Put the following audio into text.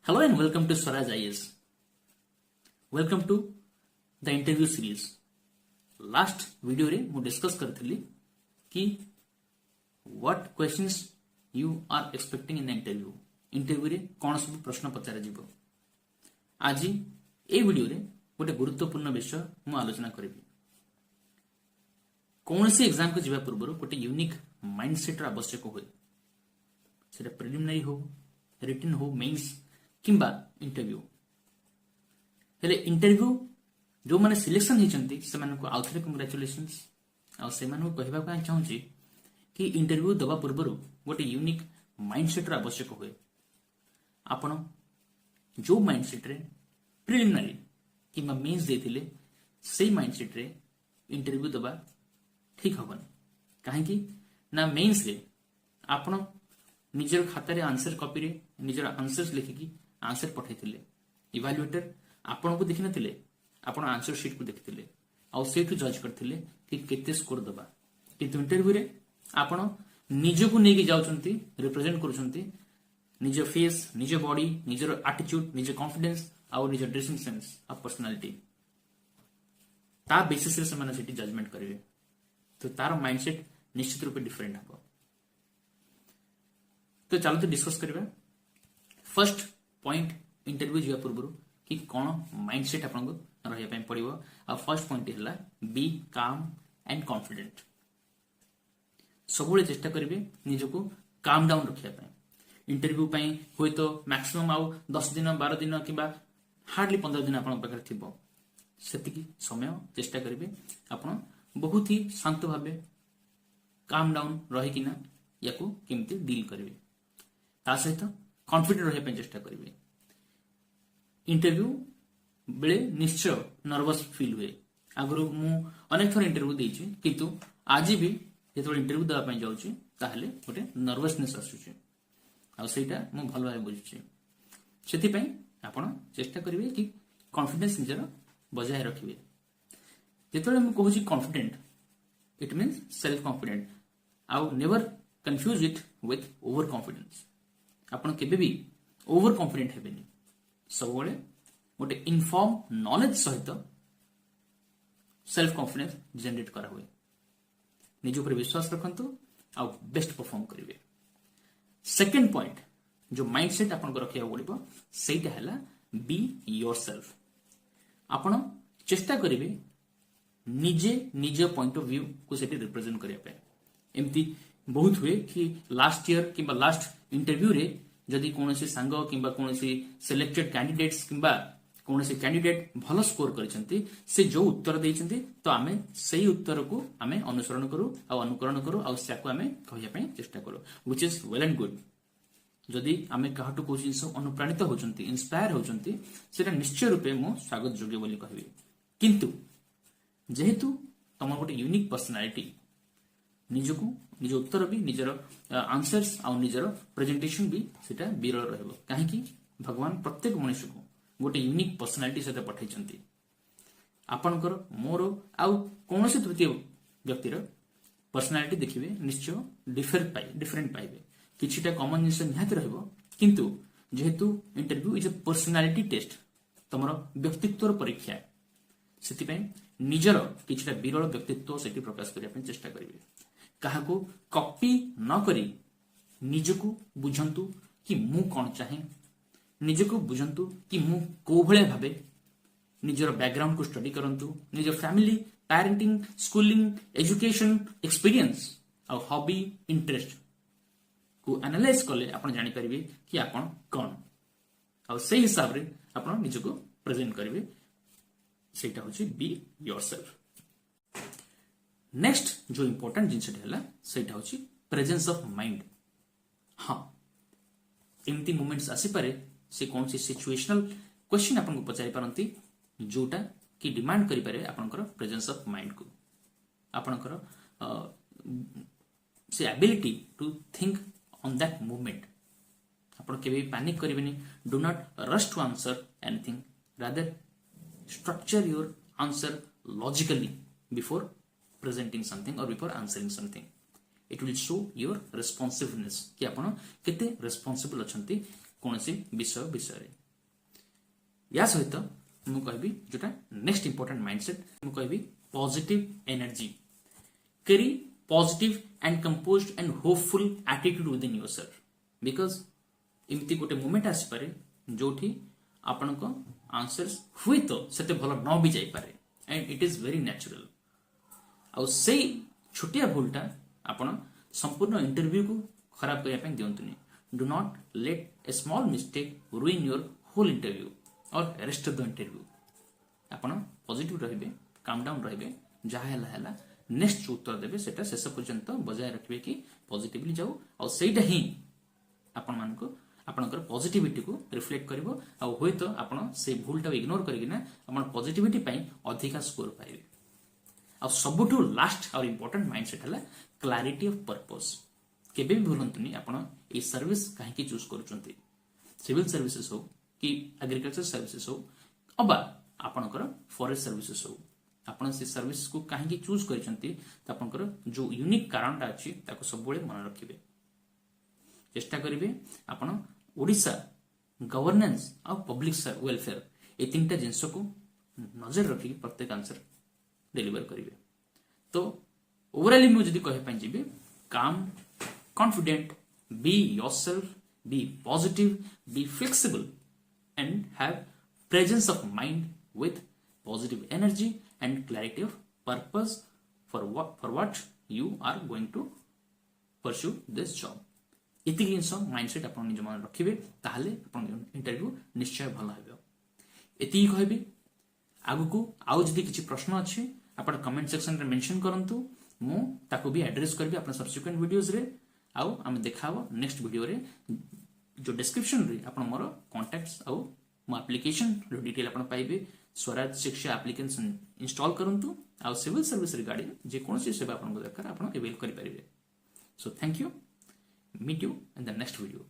Hello and welcome to Swaraj IS. Welcome to the interview series. Last video रे मु discuss करथिली कि what questions you are expecting in the interview. Interview रे कौन सब प्रश्न पचारा जीवो. आज ए वीडियो रे गोटे गुरुत्वपूर्ण विषय मु आलोचना करिबी. कौन से एग्जाम को जीवा पूर्व गोटे यूनिक माइंडसेट आवश्यक होय. सेटा प्रिलिमिनरी हो, रिटन हो, मेंस किंबा इंटरव्यू. हेले इंटरव्यू जो माने सिलेक्शन होती से आउथरे कंग्रेचुलेशंस. आ से कहवा चाहूँगी कि इंटरव्यू दवा पूर्व गोटे यूनिक माइंडसेट आवश्यक हुए. आपण जो माइंडसेट रे प्रिलिमिनरी किंबा मेंस देथिले से माइंडसेट रे इंटरव्यू दवा ठीक हबन. कहीं ना मेंस रे आपण निजर खाता रे आंसर कॉपी रे निजर आंसर्स लिखिकी आंसर पठाइथिले. इवाल्युएटर आपण को देखि नथिले, आपण आंसर शीट को देखिथिले आ सेठु जज करथिले कि केते स्कोर दबा. किंतु इंटरव्यू रे आपण निज को नेकी जाउचंती, रिप्रेजेंट करूचंती, निज फेस, निज बॉडी, निज एटीट्यूड, निज कॉन्फिडेंस आ निज ड्रेसिंग सेंस आ पर्सनालिटी ता बेसिस रे समान सेठी जजमेंट करिवे. तो तार माइंडसेट निश्चित रूपे डिफरेंट हबो. तो चलो तो डिस्कस करिबा. फर्स्ट पॉइंट इंटरव्यू जीवा पूर्व कि कौन माइंडसेट आपको रहा पड़ो. आ फर्स्ट पॉइंट है बी काम एंड कॉन्फिडेंट. सब चेष्टा करेंगे निजको काम डाउन रखा. इंटरव्यू हुए तो मैक्सिमम आउ 10 दिन 12 दिन कि हार्डली 15 दिन आप से समय चेष्टा करेंगे आप बहुत ही शांत भाव काम डाउन रहीकिना या केमती डील करेंगे. ता सहित कॉन्फिडेंट रहा चेष्टा करेंगे. इंटरव्यू बेले निश्चय नर्वस फील हुए. आगु मु अनेक थर इंटरव्यू देछि किंतु आज भी जो इंटरव्यू देवा जाऊँगी ताहले गोटे नर्वसनेस आसुची आ सेटा मु भल भाव बुझुची. सेति आपण चेष्टा करेंगे कि कॉन्फिडेंस निजर बजाय रखिए. जेतबेले मु कहूची confident it means self confident. आउ never confuse it with over confidence. आपण केबे भी ओवर कॉन्फिडेंट हेबेनी. सब गोटे इनफॉर्म नॉलेज सहित सेल्फ कॉन्फिडेंस जनरेट करा हुए. निज ऊपर विश्वास रखंतु आ बेस्ट परफॉर्म करेंगे. सेकंड पॉइंट जो माइंडसेट आपन को रखिया पड़िबो सेटा हैला बी योरसेल्फ. आपण चेष्टा करेंगे निजे निज पॉइंट ऑफ व्यू को सेठी रिप्रेजेंट करिया पे. एमती बहुत हुए कि लास्ट ईयर किंबा लास्ट इंटरव्यू रे जदि कौन सांग किंबा कौन सिलेक्टेड कैंडिडेट्स किंबा कौन कैंडिडेट भल स्कोर करछंती से जो उत्तर देइछंती तो आमे सही उत्तर को आमे अनुसरण करू आ अनुकरण करू आ साको आमे कहिया पे चेष्टा करू which is well and good. जदि आमे काहटु को जिंस अनुप्राणित होचंती इंस्पायर होचंती सेटा निश्चय रूपे मो स्वागत योग्य बोली कहबी. किंतु जेहेतु तमर गोटे यूनिक पर्सनालिटी निजको निज उत्तर भी निजर आंसर्स आ निजर प्रेजेंटेशन भी सेटा विरल रहबो. काहेकि भगवान प्रत्येक मनुष्य को गोटे यूनिक पर्सनालिटी सहित पठाइछंती. आपनकर मोर आउ कोनोसी तृतीय व्यक्तिर पर्सनालिटी देखिबे निश्चय डिफरेंट पाइबे. किछिटा कॉमन जिंस निहात रहबो. किंतु जेहेतु interview is a personality test तमर व्यक्तित्वर परीक्षा सेति निजर किछिटा विरल व्यक्तित्व सेठी प्रकाश करिया चेष्टा करिवे. काहाको कॉपी न करी निजको बुझंतु कि मु कौन चाहे, निजको बुझंतु कि मु को भले भाबे, निजर बैकग्राउंड को स्टडी करंतु, निजर family parenting schooling education experience और हॉबी इंटरेस्ट को एनालाइज कले आपण जानि परिबे कि आपण कौन और सही हिसाब रे आपण निजको प्रेजेंट करिवे. सेटा होची बी योरसेल्फ. नेक्स्ट जो इंपोर्टेंट जिनस सेटा होची प्रेजेंस ऑफ माइंड. हाँ एमती मोमेंट्स आसी पारे से कौन सी सिचुएशनल क्वेश्चन आपन को पचारि पारंती जोटा कि डिमांड करि पारे आपनकर प्रेजेंस ऑफ माइंड को. आपनकर से ability to think on that movement. आपन केबे पैनिक करिवेनी. Do not rush to answer anything. Rather structure your answer logically before presenting something or before answering something. It will show your responsiveness कि आपण केते responsible अछंती कौन सी विषय विषय या सहित मु कहबी जोटा नेक्स्ट इंपोर्टेंट माइंडसेट मु कहबी positive energy carry positive and composed and hopeful attitude within yourself because इमती गोटे मोमेंट आसी पारे जोठी आपण को आंसर्स हुए तो सेते भलो न भी जाई पारे and it is very natural आ सेई छोटिया भूलटा आपण संपूर्ण इंटरव्यू को खराब करया पे दियंतुनी do not let a small mistake ruin your whole interview और रेस्ट ऑफ द इंटरव्यू आपण पॉजिटिव रहिबे काम डाउन रहिबे जहा हला नेक्स्ट उत्तर देबे सेटा शेष पर्यंत बजाय रखिबे कि पॉजिटिवली जाऊ और सेटा ही आपण मान को आपनकर पॉजिटिविटी को रिफ्लेक्ट करिवो आ होय तो आपण से भूलटा इग्नोर करिगिना आपण पॉजिटिविटी पई अधिका स्कोर पाइबे आ सबुठु लास्ट और इंपोर्टेंट माइंडसेट हला क्लैरिटी ऑफ पर्पस केबे भी भूलंतुनी आपण ए सर्विस काहे की चूज करूचंती सिविल सर्विसेज हो कि एग्रीकल्चर सर्विसेज हो अबा आपनकर फॉरेस्ट सर्विसेज हो आपण से सर्विस को काहे की चूज करिसंती त आपनकर जो यूनिक कारणटा अछि ताको सब बेले मन रखिबे चेष्टा करिवे आपण ओडिसा गवर्नेंस और पब्लिक वेलफेयर ए तीनटा जिंस को नजर रखी प्रत्येक आंसर डिलीवर करिवे तो ओवरऑली मु जदी कहे पई जिबे काम confident be yourself B positive be flexible and have presence of mind with positive energy and clarity of purpose for what you are going to pursue this job इति जिंस माइंडसेट आपण निज मन रखिबे ताहाले आपण इंटरव्यू निश्चय भलो हेबो एति कहबी आगु को आउ जदी किछि प्रश्न अछि आपण कमेंट सेक्शन रे मेंशन करंतु मु ताको भी एड्रेस करबी आपण सब्सिक्वेंट वीडियोस रे आउ हम देखाबो नेक्स्ट वीडियो रे जो डिस्क्रिप्शन रे आपण मोर कांटेक्ट्स आउ मो एप्लिकेशन रो डिटेल आपण पाइबे स्वराज शिक्षा एप्लिकेशन इंस्टॉल करंतु आउ सिविल सर्विस रिगार्डिंग जे कोनसी सेवा आपण को दरकार आपण अवेल करि परिबे so thank you meet you in the next video